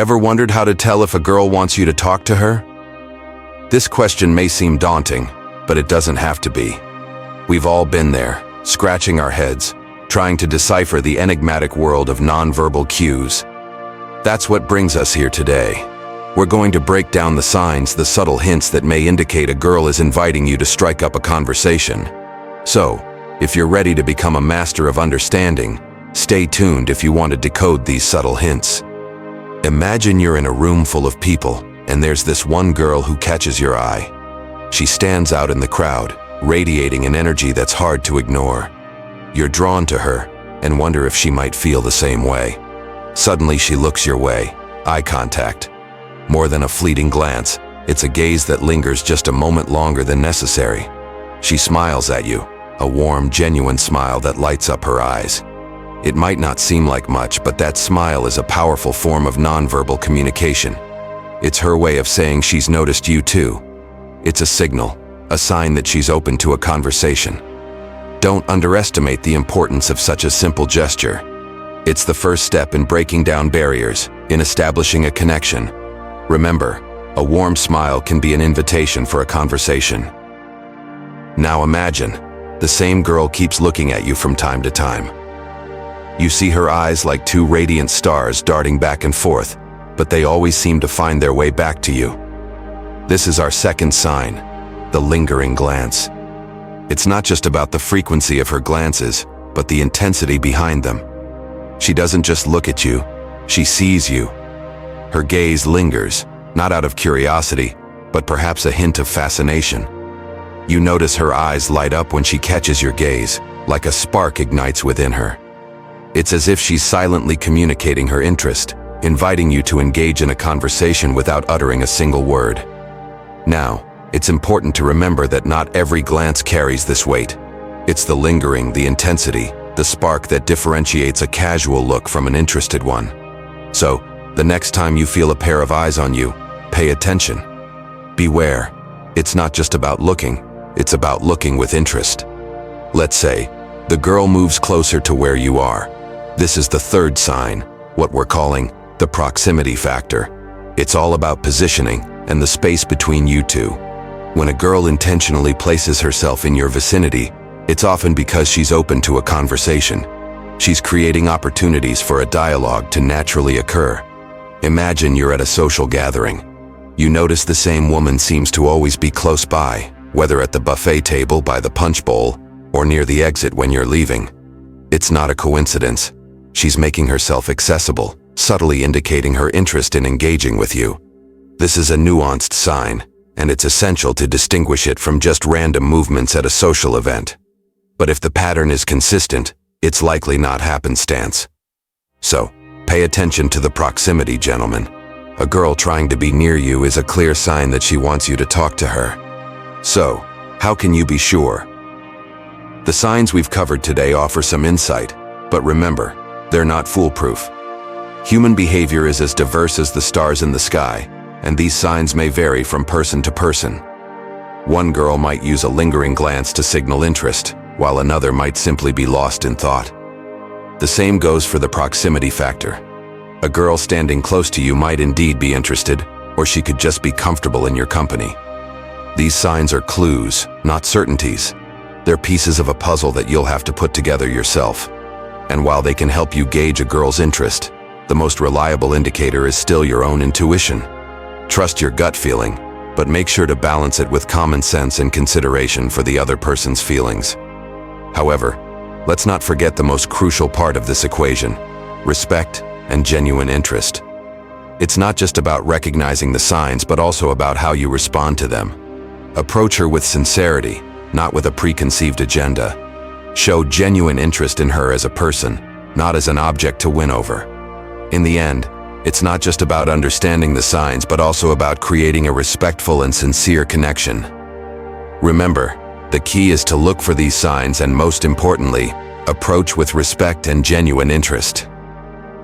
Ever wondered how to tell if a girl wants you to talk to her? This question may seem daunting, but it doesn't have to be. We've all been there, scratching our heads, trying to decipher the enigmatic world of nonverbal cues. That's what brings us here today. We're going to break down the signs, the subtle hints that may indicate a girl is inviting you to strike up a conversation. So, if you're ready to become a master of understanding, stay tuned if you want to decode these subtle hints. Imagine you're in a room full of people, and there's this one girl who catches your eye. She stands out in the crowd, radiating an energy that's hard to ignore. You're drawn to her, and wonder if she might feel the same way. Suddenly she looks your way, eye contact. More than a fleeting glance, it's a gaze that lingers just a moment longer than necessary. She smiles at you, a warm, genuine smile that lights up her eyes. It might not seem like much, but that smile is a powerful form of nonverbal communication. It's her way of saying she's noticed you too. It's a signal, a sign that she's open to a conversation. Don't underestimate the importance of such a simple gesture. It's the first step in breaking down barriers, in establishing a connection. Remember, a warm smile can be an invitation for a conversation. Now imagine, the same girl keeps looking at you from time to time. You see her eyes like two radiant stars darting back and forth, but they always seem to find their way back to you. This is our second sign, the lingering glance. It's not just about the frequency of her glances, but the intensity behind them. She doesn't just look at you, she sees you. Her gaze lingers, not out of curiosity, but perhaps a hint of fascination. You notice her eyes light up when she catches your gaze, like a spark ignites within her. It's as if she's silently communicating her interest, inviting you to engage in a conversation without uttering a single word. Now, it's important to remember that not every glance carries this weight. It's the lingering, the intensity, the spark that differentiates a casual look from an interested one. So, the next time you feel a pair of eyes on you, pay attention. Beware. It's not just about looking, it's about looking with interest. Let's say, the girl moves closer to where you are. This is the third sign, what we're calling the proximity factor. It's all about positioning and the space between you two. When a girl intentionally places herself in your vicinity, it's often because she's open to a conversation. She's creating opportunities for a dialogue to naturally occur. Imagine you're at a social gathering. You notice the same woman seems to always be close by, whether at the buffet table by the punch bowl or near the exit when you're leaving. It's not a coincidence. She's making herself accessible, subtly indicating her interest in engaging with you. This is a nuanced sign, and it's essential to distinguish it from just random movements at a social event. But if the pattern is consistent, it's likely not happenstance. So, pay attention to the proximity, gentlemen. A girl trying to be near you is a clear sign that she wants you to talk to her. So, how can you be sure? The signs we've covered today offer some insight, but remember, they're not foolproof. Human behavior is as diverse as the stars in the sky, and these signs may vary from person to person. One girl might use a lingering glance to signal interest, while another might simply be lost in thought. The same goes for the proximity factor. A girl standing close to you might indeed be interested, or she could just be comfortable in your company. These signs are clues, not certainties. They're pieces of a puzzle that you'll have to put together yourself. And while they can help you gauge a girl's interest, the most reliable indicator is still your own intuition. Trust your gut feeling, but make sure to balance it with common sense and consideration for the other person's feelings. However, let's not forget the most crucial part of this equation: respect and genuine interest. It's not just about recognizing the signs, but also about how you respond to them. Approach her with sincerity, not with a preconceived agenda. Show genuine interest in her as a person, not as an object to win over. In the end, it's not just about understanding the signs, but also about creating a respectful and sincere connection. Remember, the key is to look for these signs and, most importantly, approach with respect and genuine interest.